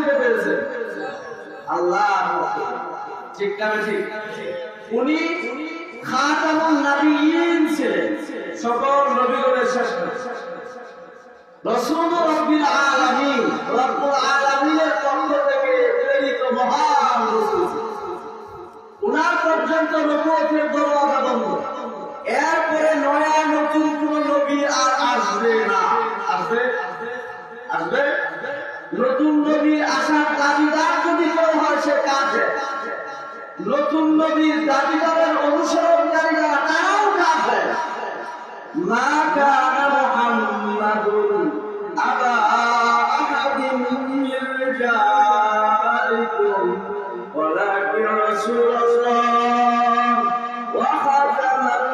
থেকে পেয়েছে? আল্লাহ। ঠিক না ঠিক? উনি খাতামুন নবিয়্যিন ছিলেন, সকল নবীগণের শেষ রাসূল রাব্বিল আলামিন, রব্বুল আলামিনের পক্ষ থেকে প্রেরিত মহান রাসূল। উনার পর্যন্ত নবুয়তের দরওয়াজা বন্ধ। এরপরে নয়া নতুন কোন নবী আর আসবে না। আসবে? আসবে? নতুন নবী আসার দাবিদার যদি কেউ হয় সে কাফের। নতুন নবীর দাবিদারের অনুসরণকারীরা তারাও কাফের। মা কানা মুহাম্মাদুন আবা আহাদিন মিন রিজালিকুম ওয়ালাকিন রাসূলুল্লাহ ওয়া খাতামান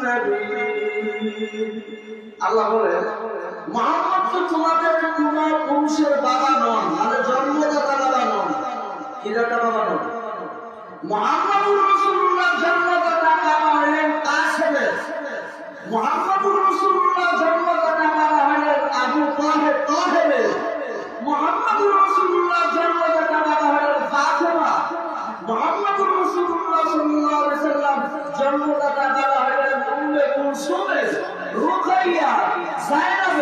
নাবিয়্যিন। আল্লাহ বলেন, মুহাম্মদ তো তোমাদের কোন পুরুষের বাবা নন, মানে জন্মদাতা বাবা নন। কি দাতা বাবা নন? মুহাম্মদুর রাসূলুল্লাহ জন্মদাতা বাবা হলেন কাসেমের। মুহাম্মদুর রাসূলুল্লাহ জন্মদাতা বাবা হলেন আবু তাহের। মুহাম্মদুর রাসূলুল্লাহ জন্মদাতা বাবা হলেন ফাতেমা। মুহাম্মদুর রাসূলুল্লাহ সাল্লাল্লাহু আলাইহি ওয়াসাল্লাম জন্মদাতা বাবা হলেন উম্মে কুলসুম, রুকাইয়া, যায়েব।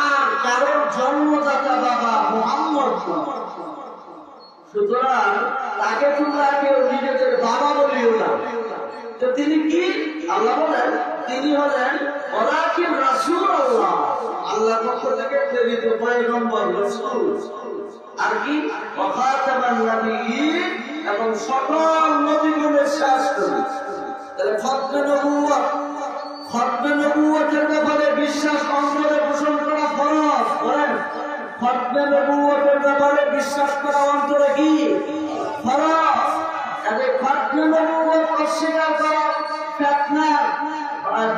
আর কারণ জন্মদাতা বাবা মুহাম্মদ। সুতরাং তাকে তোমরা কেউ নিজেদের বাবা বলিও না। তো তিনি কি? আল্লাহ বলেন তিনি হলেন ওয়ালাকিন রাসূলুল্লাহ, আল্লাহর পক্ষ থেকে প্রেরিত পয়গম্বর রাসূল। আর কি? ওয়া খাতামান নাবিয়্যিন, এবং সকল নবীগণের শেষ নবী। তাহলে খতমে নবুওয়াত, খতমে নবুওয়াতের ব্যাপারে বিশ্বাস অন্তরে পোষণ করা ফরজ। বলেন, খতমে নবুওয়াতের ব্যাপারে বিশ্বাস করা অন্তরে কি ফরজ? তবে খতমে নবুওয়াত অস্বীকার করা ফিতনা।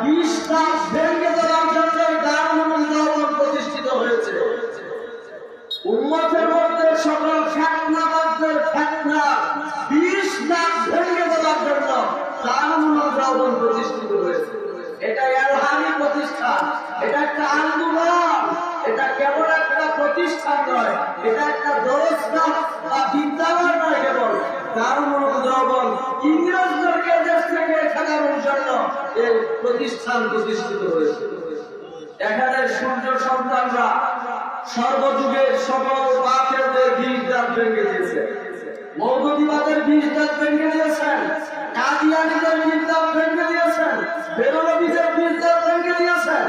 20টা ভেঙে দেওয়ার জন্য দারুল উলুম প্রতিষ্ঠিত হয়েছে। উম্মতের মধ্যে সকল ফিতনাবাজদের ফিতনা 20টা ভেঙে দেওয়ার জন্য দারুল উলুম প্রতিষ্ঠিত হয়েছে। এটা এলহামি প্রতিষ্ঠান, এটা একটা আন্দোলন, এটা কেবল একটা প্রতিষ্ঠান নয়, এটা একটা দরসগাহ বা বিদ্যালয় নয়। কেবল দারুল উলুম ইংরেজদেরকে দেশ থেকে ঠেকানোর জন্য এই প্রতিষ্ঠান প্রতিষ্ঠিত হয়েছে। এখানে সূর্য সন্তানরা সর্বযুগের সকল কাফেরদের বীজদাত ভেঙে দিয়েছে। মৌদুদিবাদের বীজদাত ভেঙে দিয়েছেন, কাদিয়ানীদের বীজদাত ভেঙে দিয়েছেন, বেরলভীদের বীজদাত ভেঙে দিয়েছেন।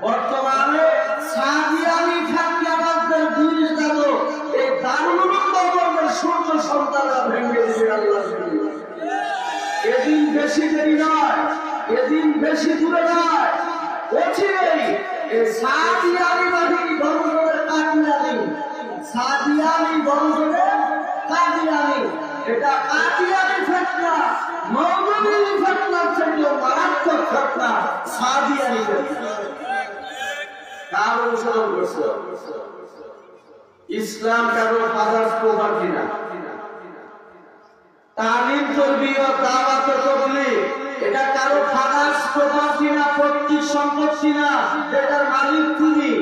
বর্তমানে সাদিয়ানী ফিতনাবাজদের বীজদাত এই দারুল উলুম দেওবন্দের সূর্য সন্তানরা ভেঙে দিয়েছে। আল্লাহ এদিন বেশি দেরি নয়, এদিন বেশি দূরে নয়, অচিরেই এই সাদিয়ানী বাহিনী বংশধরের কাদিয়ানী, সাদিয়ানী বংশধরের কাদিয়ানী, এটা কাদিয়ানী ফিতনা মওদুদি ফিতনার চেয়ে মারাত্মক ফিতনা সাদিয়ানী ফিতনা। কার অনুসরণ করছে? ইসলাম কারো ফাদার্স প্রপার্টি না। তালিম তরবিয়ত দাওয়াত তাবলীগ এটা কারো ফাদার্স প্রপার্টি না, পৈতৃক সম্পত্তি না, এটার মালিক তুমি।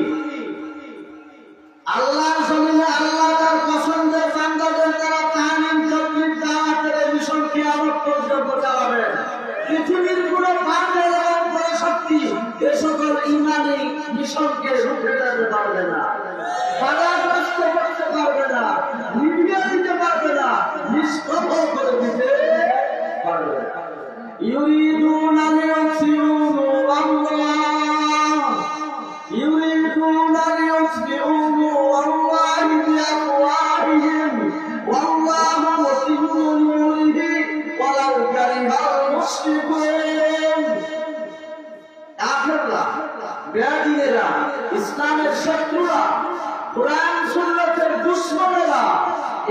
আল্লাহর জমিনে আল্লাহ তার পছন্দের বান্দাদের দ্বারা তালিম তরবিয়ত দাওয়াতের মিশন কিয়ামত পর্যন্ত চালাবেন। পৃথিবীর কোন বান্দার এবং পরাশক্তি এ সকল ইমানি মিশনকে রুখে দিতে পারবে না, বাধাগ্রস্ত করতে পারবে না, নিভিয়ে দিতে পারবে না, নিষ্প্রভ করে দিতে পারবে না। ইউরিদুনা লিইউতফিউ নূরাল্লাহ, ইউরিদুনা লিইউতফিউ নূরাল্লাহি বিআফওয়াহিহিম ওয়াল্লাহু মুতিম্মু নূরিহি ওয়ালাউ কারিহাল মুশরিকুন। কাফেররা, বেঈমানেরা, ইসলামের শত্রুরা, কুরআন সুন্নাতের দুশমনেরা,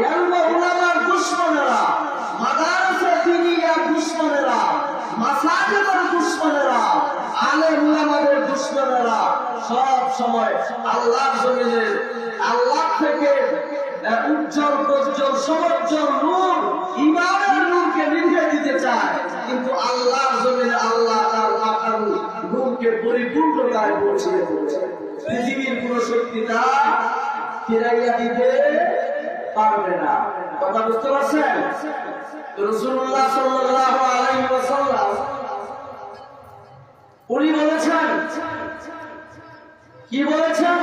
ইলমে উলামার দুশমনেরা, মাদ্রাসা দ্বীনিয়ার দুশমনেরা, মাসাজিদের দুশমনেরা, আলেম উলামাদের দুশমনেরা সব সময় আল্লাহর জমিনে আল্লাহ থেকে উজ্জ্বল প্রজ্জ্বল সমুজ্জ্বল নূর ঈমানের নূরকে নিভিয়ে দিতে চায়, কিন্তু আল্লাহর জমিনে আল্লাহ তার পাঠানো নূরকে পরিপূর্ণতায় পৌঁছে দিয়েছে। পৃথিবীর কোন শক্তি তা ফিরাইয়া দিতে পারবে না। কথা বুঝতে পারছেন? রাসূলুল্লাহ সাল্লাল্লাহু আলাইহি ওয়াসাল্লাম উনি বলেছেন, কি বলেছেন?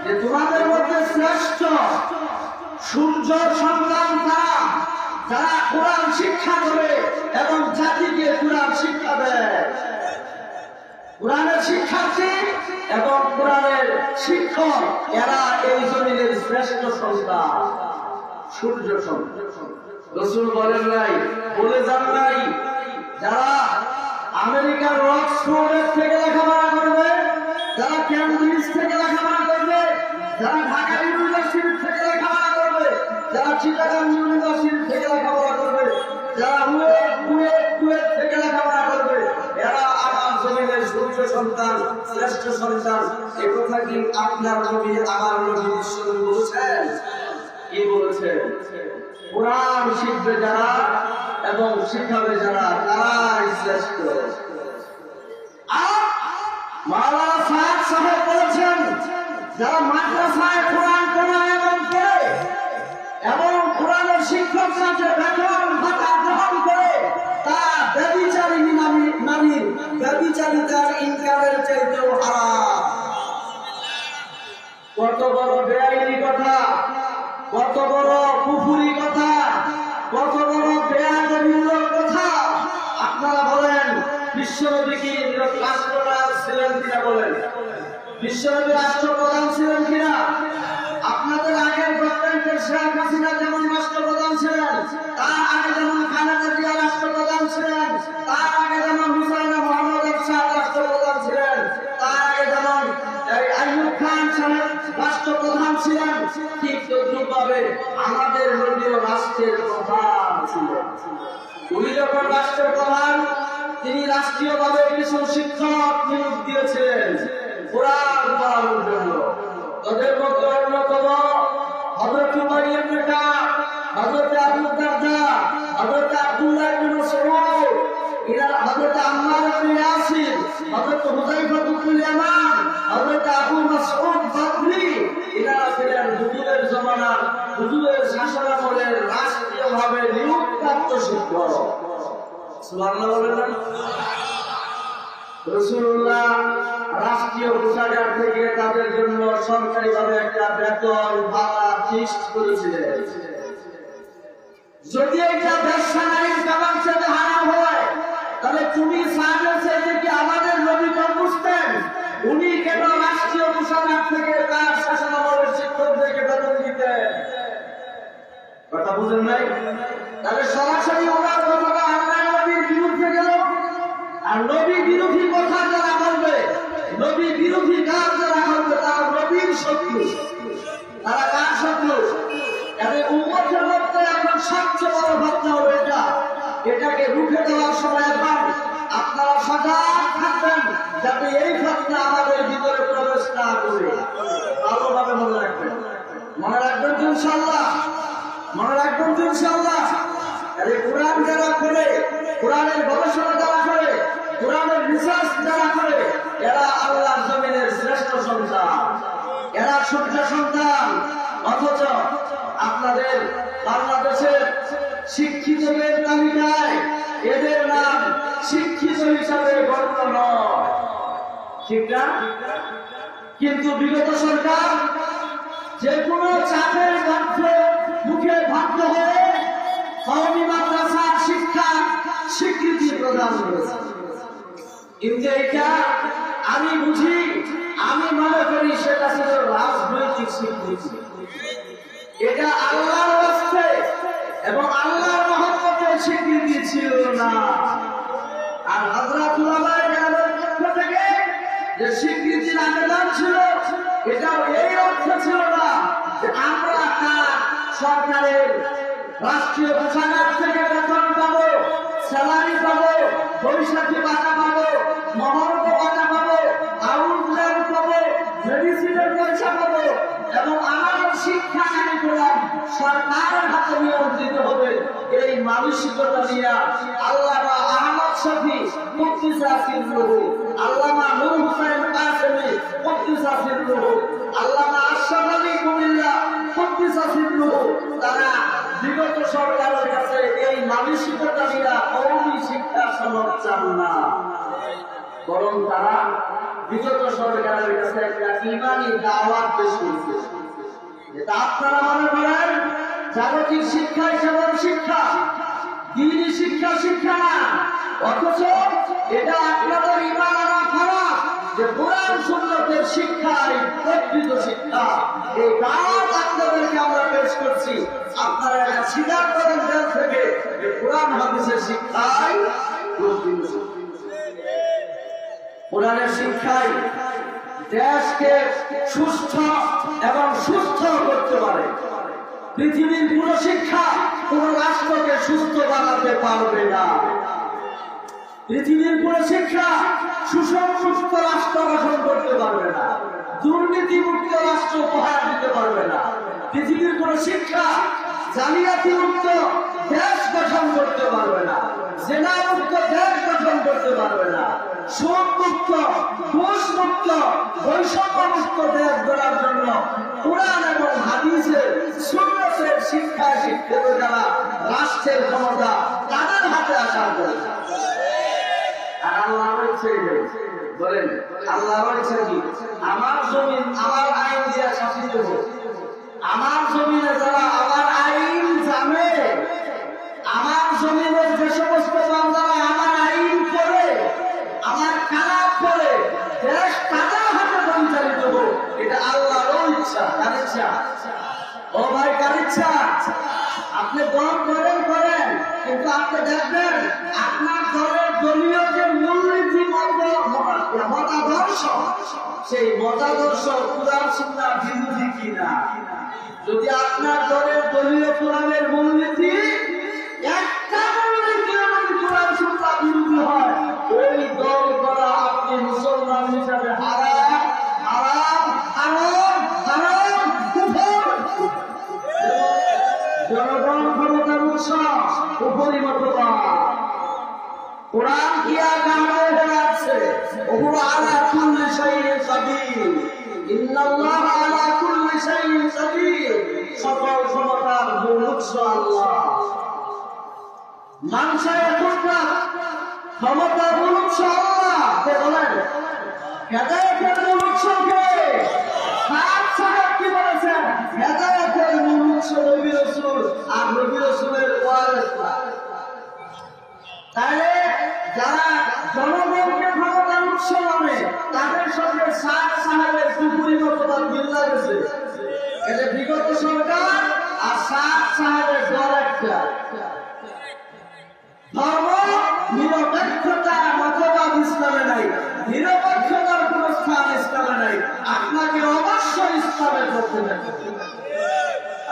যে তোমাদের মধ্যে শ্রেষ্ঠ সূর্য সন্তান তারা যারা কোরআন শিক্ষা করে এবং জাতিকে কোরআন শিক্ষা দেয়। কোরআনের শিক্ষার্থী এবং কোরআনের শিক্ষক এরা এই জমিনের শ্রেষ্ঠ সন্তান, সূর্য সন্তান। রাসূল বলেন নাই, বলে যান নাই যারা আমেরিকার অক্সফোর্ডের থেকে লেখাপড়া করবে, যারা ক্যামব্রিজ থেকে লেখাপড়া করবে, যারা ঢাকা ইউনিভার্সিটি থেকে লেখাপড়া করবে, যারা চিটাগাং ইউনিভার্সিটি থেকে লেখাপড়া করবে, যারা কুয়েত থেকে লেখাপড়া করবে, এরা আমার জমিনের সূর্য সন্তান, শ্রেষ্ঠ সন্তান। এ কথা কি আপনার নবী আমার নবী বিশ্বনবী বলেছেন? কি বলেছেন? কোরআন শিখবে যারা এবং শিখাবে যারা তারাই শ্রেষ্ঠ। মাওলানা সাহেব সাহেব বলেছেন, যারা মাদ্রাসায় কোরআন পড়ায় এবং পড়ে এবং কোরআনের শিক্ষক সাথে বেতন ভাতা গ্রহণ করে, তা ব্যভিচারিণী নারীর ব্যভিচারিতার ইনকামের চাইতেও হারাম। কত বড় বেআইনি কথা, কত বড় কুফুরি কথা, কত বড় বেয়াদবিমূলক কথা। আপনারা বলেন বিশ্বনবী কি রাষ্ট্রপ্রধান ছিলেন কিনা? বলেন বিশ্বনবী রাষ্ট্রপ্রধান ছিলেন কিনা? আপনাদের আগের গভর্নমেন্টের শেখ হাসিনা যেমন রাষ্ট্রপ্রধান ছিলেন, তার আগে যেমন খালেদা জিয়া রাষ্ট্রপ্রধান ছিলেন, তার আগে যেমন হুসাইনা মোহাম্মদ এরশাদ রাষ্ট্রপ্রধান ছিলেন, তার আগে যেমন আইয়ুব খান সাহেব রাষ্ট্রপ্রধান ছিলেন, ঠিক তদ্রুপভাবে আমাদের নবীও রাষ্ট্রের প্রধান ছিলেন। উনি যখন রাষ্ট্রের প্রধান, তিনি রাষ্ট্রীয়ভাবে কিছু শিক্ষক নিয়োগ দিয়েছিলেন কোরআন পড়ানোর জন্য। তাদের মধ্যে অন্যতম হযরত উমর ইবনে কাব, হযরত আবু দারদা, হযরত আব্দুল্লাহ ইবনে মাসউদ, হযরত আম্মার ইবনে ইয়াসির, হযরত হুযায়ফা ইবনে ইয়ামান, হযরত আবু মাসউদ বদরি। এরা ছিলেন হুজুরের জামানার, হুজুরের শাসনামলের রাষ্ট্রীয়ভাবে নিয়োগপ্রাপ্ত শিক্ষক। সুবহানাল্লাহ বলেন। রাসূলুল্লাহ রাষ্ট্রীয় কোষাগার থেকে তাদের জন্য সরকারিভাবে একটা বেতন ভাতা ফিক্সড করেছিলেন। যদি এটা ব্যবসায়ীর কামার সাথে হারাম হয়, তাহলে তুমি সাহায্যের চাইতে কি আমাদের নবী কম বুঝতেন? উনি কেন রাষ্ট্রীয় কোষাগার থেকে তার শাসনামলের শিক্ষকদেরকে বেতন দিতেন? কথা বুঝেন নাই? তাহলে সরাসরি ওনার কথাটা আল্লাহ নবীর বিরুদ্ধে গেল। আর নবী বিরোধী কথা যারা বলবে, নবী বিরোধী কাজ যারা করবে, তারা নবীর শত্রু। তারা কার শত্রু? এদের উম্মতের মধ্যে এখন সবচেয়ে বড় ঘটনা হলো এটা। এটাকে রুখে দেওয়ার সময় এখন আপনারা সজাগ থাকবেন, যাতে এই ঘটনা আমাদের ভিতরে প্রবেশ না করে। ভালোভাবে মনে রাখবেন, মনে রাখবেন তো ইনশাআল্লাহ, মনে রাখবেন তো ইনশাআল্লাহ। কোরআন যারা করে, কোরআনের গবেষণা যারা করে, কোরআনের রিসার্চ যারা করে, এরা আল্লাহর জমিনের শ্রেষ্ঠ সন্তান, এরা সূর্য সন্তান। অথচ আপনাদের বাংলাদেশের শিক্ষিতদের তালিকায় এদের নাম শিক্ষিত হিসাবে গণ্য নয়, ঠিক না? কিন্তু বিগত সরকার যে কোনো চাপের মুখে বাধ্য হয়ে কওমি মাদ্রাসার শিক্ষা স্বীকৃতি প্রদান করেছে। কিন্তু এটা আমি বুঝি, আমি মনে করি সেটা ছিল রাজনৈতিক স্বীকৃতি। এটা আল্লাহর ওয়াস্তে এবং আল্লাহর মহব্বতের স্বীকৃতি ছিল না। আর হযরত উলামায়ে কেরামের পক্ষ থেকে যে স্বীকৃতির আবেদন ছিল, এটাও এই অর্থ ছিল না যে আমরা তার সরকারের রাষ্ট্রীয় কোষাগার থেকে বেতন পাবো, স্যালারি পাবো, বৈশাখী ভাতা পাবো, মহরম ভাতা পাবো, আউটলাইন পাবো, মেডিসিনের পয়সা পাবো এবং আমাদের শিক্ষা কার্যক্রম সরকারের হাতে নিয়ন্ত্রিত হবে। এই মানসিকতা নিয়ে আল্লামা আহমদ শফী কুদ্দুসা সিররুহু, আল্লামা নূর হোসেন কাসেমী কুদ্দুসা সিররুহু, আল্লামা আশরাফ আলী কুমিল্লা তারা বিগত সরকারের কাছে এই মানসিকতাবিরা কওমি শিক্ষা সনদ চান না, বরং তারা বিগত সরকারের কাছে একটা ইমানি দাওয়াত পেশ করছে। এটা আপনারা মনে করেন জাগতিক শিক্ষা হিসেবে শিক্ষা, দ্বীনি শিক্ষা শিক্ষা না, অথচ এটা আপনাদের ইমান আনা খারাপ যে কোরআন সুন্নতের শিক্ষা প্রকৃত শিক্ষা। এই দাওয়াত আপনাদেরকে আমরা পেশ করছি, আপনারা এটা স্বীকার করেন দেশ থেকে যে কোরআন হাদিসের শিক্ষাই প্রকৃত শিক্ষা। কোরআনের শিক্ষাই দেশকে সুস্থ এবং সুস্থ করতে পারে। পৃথিবীর কোন শিক্ষা কোন রাষ্ট্রকে সুস্থ বানাতে পারবে না। পৃথিবীর কোন শিক্ষা সুসংস্কৃত রাষ্ট্র গঠন করতে পারবে না, দুর্নীতিমুক্ত রাষ্ট্র উপহার দিতে পারবে না। পৃথিবীর কোন শিক্ষা জালিয়াতি মুক্ত দেশ গঠন করতে পারবে না, জেনা মুক্ত দেশ গঠন করতে পারবে না। সুদ মুক্ত, ঘুষ মুক্ত, বৈষম্য মুক্ত দেশ গড়ার জন্য কোরআন এবং হাদিসের সুন্নতের শিক্ষায় শিক্ষিত যারা রাষ্ট্রের ক্ষমতা তাদের হাতে আসার দরকার। আর আল্লাহ বলেন, আল্লাহ বলেছেন কি, আমার জমিন আমার আইন দিয়ে শাসিত হোক। আমার জমিনে যারা আমার আইন জানে, আমার জমিনের যে সমস্ত বান্দারা আমার আইন করে, আমার কালাম করে, দেশ তাদের হাতে পরিচালিত হোক। এটা আল্লাহর ইচ্ছা। কার ইচ্ছা? ও ভাই, কার ইচ্ছা? আপনি দল করেন করেন, কিন্তু আপনি দেখবেন আপনার দলের দলীয় যে মূলনীতি মতাদর্শ, সেই মতাদর্শ কোরআন সুন্নাহর বিরোধী কিনা। যদি আপনার দলের দলীয় কোরআনের মূলনীতি একটা মূলনীতি কোরআন সুন্নাহর বিরোধী হয়, ওই দল করা আপনি মুসলমান হিসাবে হারাম হারাম হারাম হারাম কুফর। জনগণ ক্ষমতার উৎস উপরিমতবাদ। কোরআন কি আগামে আছে, ওহুয়া আলা কুল্লি শাইইন কাদির, ইন্নাল্লাহা আলা কুল্লি শাইইন কাদির। সকল ক্ষমতার মূল উৎস আল্লাহ। মানুষের ক্ষমতার মূল উৎস আল্লাহ। কে বলেন? হেদায়েতের মূল উৎস কে? সাহেব কি বলেছেন? হেদায়েতের মূল উৎস নবী রাসূল, আর নবী রাসূলের ওয়ারিসরা। তাহলে যারা জনগণকে ক্ষমতার উৎস মানে তাদের সঙ্গে সাহেবের সুপরিমতবাদ মিল গেছে। এটা বিগত সরকার আর সাহেবের দল একটা। ধর্ম নিরপেক্ষতা মতবাদ ইসলামে নাই, নিরপেক্ষতার কোন স্থান ইসলামে নাই। আপনাকে অবশ্যই ইসলামে করতে থাকতে।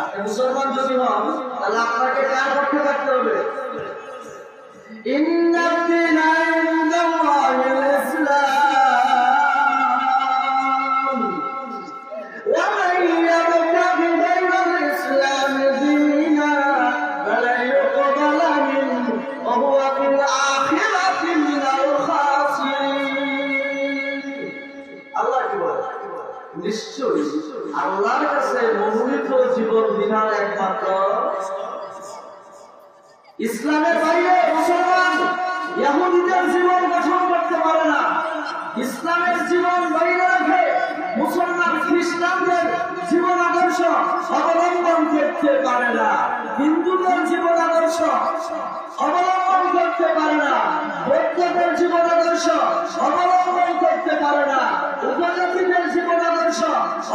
আপনি মুসলমান যদি হন, তাহলে আপনাকে কার পক্ষে থাকতে হবে? إن الدين عند الله الإسلام ومن يبتغ غير الإسلام دينا فلن يقبل منه وهو في الآخرة من الخاسرين। আল্লাহ কি বলে? নিশ্চয়ই আল্লাহর কাছে মনোনীত জীবন বিধান একমাত্র ইসলামের বাইরে মুসলমান ইহুদিদের জীবন গঠন করতে পারে না। ইসলামের জীবন বাইরে রেখে মুসলমান খ্রিস্টানদের জীবন আদর্শ অবলম্বন করতে পারে না। হিন্দুদের জীবন আদর্শ অবলম্বন করতে পারে না। বৌদ্ধদের জীবন আদর্শ অবলম্বন করতে পারে না। উপজাতিদের জীবন আদর্শ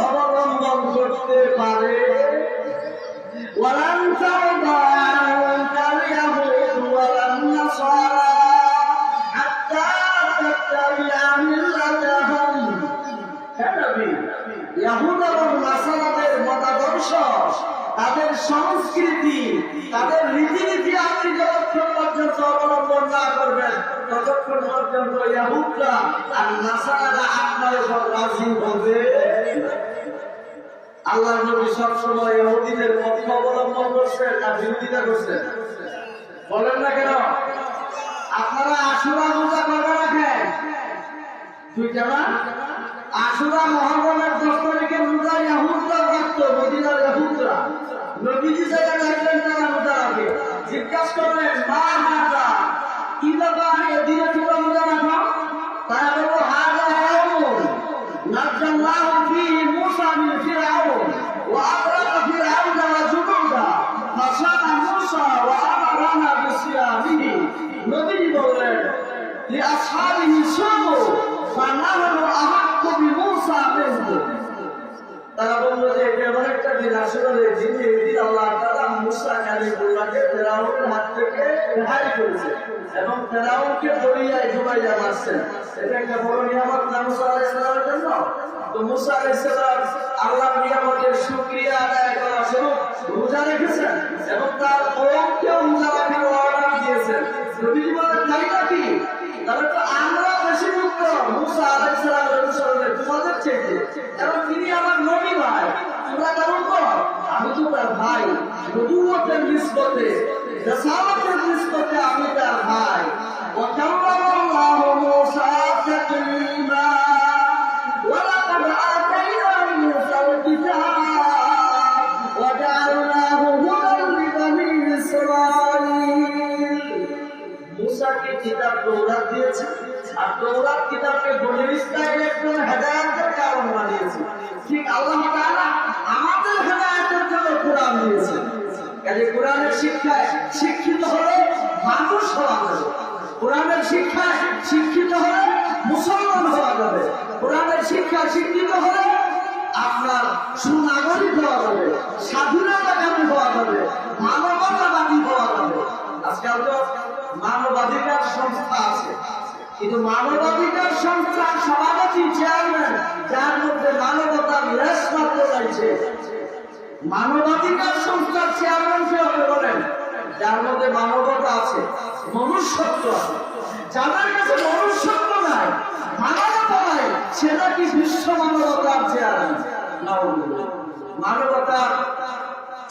অবলম্বন করতে পারে। ولن ترضى عنك اليهود ولا النصارى حتى تتبع ملتهم। ইহুদ এবং নাসারাদের মতাদর্শ, তাদের সংস্কৃতি, তাদের রীতিনীতি আপনি যতক্ষণ পর্যন্ত অবলম্বন না করবেন, ততক্ষণ পর্যন্ত ইহুদরা আর নাসারারা আপনার উপর রাজি হবে। আল্লাহ নবী সবসময় ইহুদিদের পক্ষ অবলম্বন করছেন না বিরোধিতা করছেন? বলেন না কেন? আপনারা আশুরা রোজা কবে রাখেন? দুইটা না? আশুরা মহররমের 10 তারিখে রোজা ইহুদরা রাখতো, মদিনার ইহুদরা। নবীজি যারা রাখলেন তারা রোজা রাখে। জিজ্ঞাসা করলেন মা হাজা, কি ব্যাপার এদিনে তোমরা রোজা রাখো? তারা বলল হাজা ইয়াউম নাজ্জাল্লাহু ফীহি মূসা মিন ফিরআউন ওয়া আগরাকা ফিরআউনা ওয়া জুনুদা ফাসানা মূসা ওয়া আমারানা বিসিয়ামিহি। নবীজি বললেন লিআসহাবিহি সুমু ফানাহনু আহাক্কু বিমূসা মিনহুম। তারা বলল যে এটা এমন একটা দিন আসলে যিনি এই দিন আল্লাহ তাআলা মূসা কালিমুল্লাহকে ফেরাউনের হাত থেকে রেহাই করেছে এবং ফেরাউনকে দরিয়ায় ডুবাইয়া মারছেন। এটা একটা বড় নিয়ামত না মূসা আলাইহিস সালামের জন্য। তো মূসা আলাইহিস সালাম আল্লাহর নিয়ামতের শুকরিয়া আদায় করার স্বরূপ রোজা রেখেছেন এবং তার কওমকেও রোজা রাখার অর্ডার দিয়েছেন। নবীজি বলেন তাই নাকি? তাহলে তো আমরা বেশি মুক্ত মূসা আলাইহিস সালামের অনুসরণে তোমাদের চাইতে, এবং তিনি আমার নবী ভাই। তোমরা কেমন কর? আমি তো তার ভাই, নবুয়তের নিসবতে, রাসালাতের নিসবতে আমি তার ভাই। ওয়াকাল্লামাল্লাহু মূসা তাকলিমা ওয়া লাকাদ আতাইনা মূসাল কিতাব ওয়া জাআলনাহু হুদাল লিবানী ইসরাঈল। মূসাকে কিতাব তৌরাত দিয়েছে, আর তৌরাত কিতাবকে বনি ইসরাঈল একজন হেদায়েতের কারণ বানিয়েছে। ঠিক আল্লাহ তাআলা আমাদের হেদায়েতের জন্য কোরআন দিয়েছেন। কাজে কোরআনের শিক্ষায় শিক্ষিত হলে মানুষ হওয়া যাবে, কোরআনের শিক্ষায় শিক্ষিত হলে মুসলমান হওয়া যাবে, কোরআনের শিক্ষায় শিক্ষিত হলে আপনার সুনাগরিক হওয়া যাবে, স্বাধীনতাকামী হওয়া যাবে, মানবতাবাদী হওয়া যাবে। আজকাল তো মানবাধিকার সংস্থা আছে, কিন্তু মানবাধিকার সংস্থার সভাপতি চেয়ারম্যান যার মধ্যে মানবতার লেশ মাত্র রয়েছে। মানবাধিকার সংস্থার চেয়ারম্যান কে হবে বলেন? যার মধ্যে মানবতা আছে, মনুষ্যত্ব আছে। যাদের কাছে মনুষ্যত্ব নাই, মানবতা নাই, সেটা কি বিশ্ব মানবতার চেয়ারম্যান? মানবতার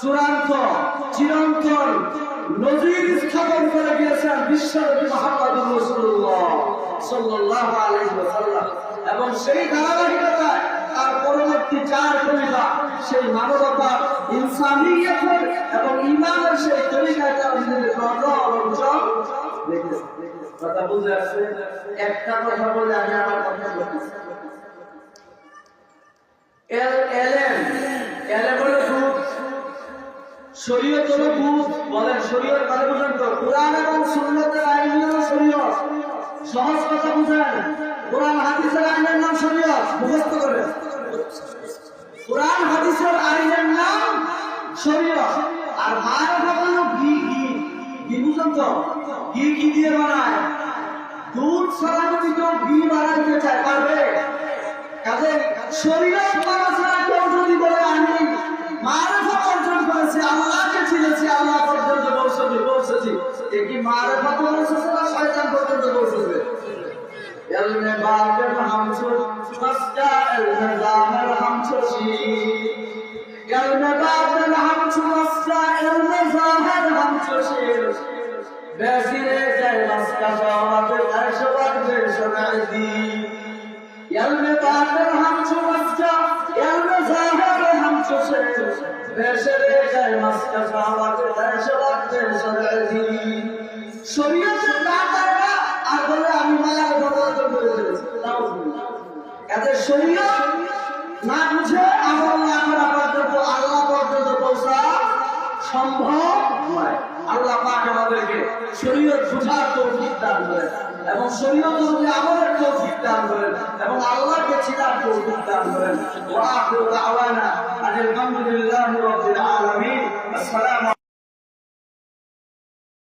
চূড়ান্ত চিরন্তন নজির স্থাপন করে গিয়েছেন বিশ্বনবী মুহাম্মদুর রাসূলুল্লাহ সাল্লাল্লাহু আলাইহি ওয়াসাল্লাম, এবং সেই ধারাবাহিকতায় তার পরবর্তী চার খলিফা সেই মানবতা, ইনসানিয়তের এবং ঈমানের সেই তরিকায় তারা নিজেদের কর্ম অবলম্বন রেখেছে। কথা বুঝে আসছে? একটা কথা বলে আমি আমার কথা বলছি। এলেম হলো দুধ, শরীয়ত হলো দুধ। বলেন শরীয়ত মানে বুঝেন তো? কোরআন এবং সুন্নতের আইন হলো শরীয়ত। সহজ কথা বুঝেন, কোরআন হাদিসের আইনের নাম শরীয়ত। মুখস্থ করে, কোরআন হাদিসের আইনের নাম শরীয়ত। আর মারফত হলো ঘি। ঘি বুঝেন তো? ঘি কি দিয়ে বানায়? দুধ ছাড়া যদি কেউ ঘি বানাইতে চায় পারবে? কাজে শরীয়ত মানা ছাড়া কেউ যদি বলে আমি মারফত অর্জন করেছি, আল্লাহকে চিনেছি, আল্লাহ পর্যন্ত পৌঁছেছি, এ কি মারফত পৌঁছেছে না শয়তান পর্যন্ত পৌঁছেছে? এলমে বাতিন হামসুর মাসকা এলমে জাহির হামসুশি, এলমে বাতিন হামসু মাসকা এলমে জাহির হামসুশি, বেশিরে যায় মাসকা জাওয়াত আশবাদ বেশনাদি। এলমে বাতিন হামসু মাসকা এলমে জাহির হামসুশি, বেশিরে যায় মাসকা জাওয়াত আশবাদ বেশনাদি। শরীয়তের দাতা আর বলে আমি মায়ের বদল করে ফেলেছি। এতে শরীয়ত না বুঝে আমল না করা পর্যন্ত আল্লাহ পর্যন্ত পৌঁছা সম্ভব নয়। আল্লাহ পাক আমাদেরকে শরীয়ত বুঝার তৌফিক দান করেন এবং শরীয়ত অনুযায়ী আমলের তৌফিক দান করেন এবং আল্লাহকে চিনার তৌফিক দান করেন। ওয়া আখিরু দাওয়ানা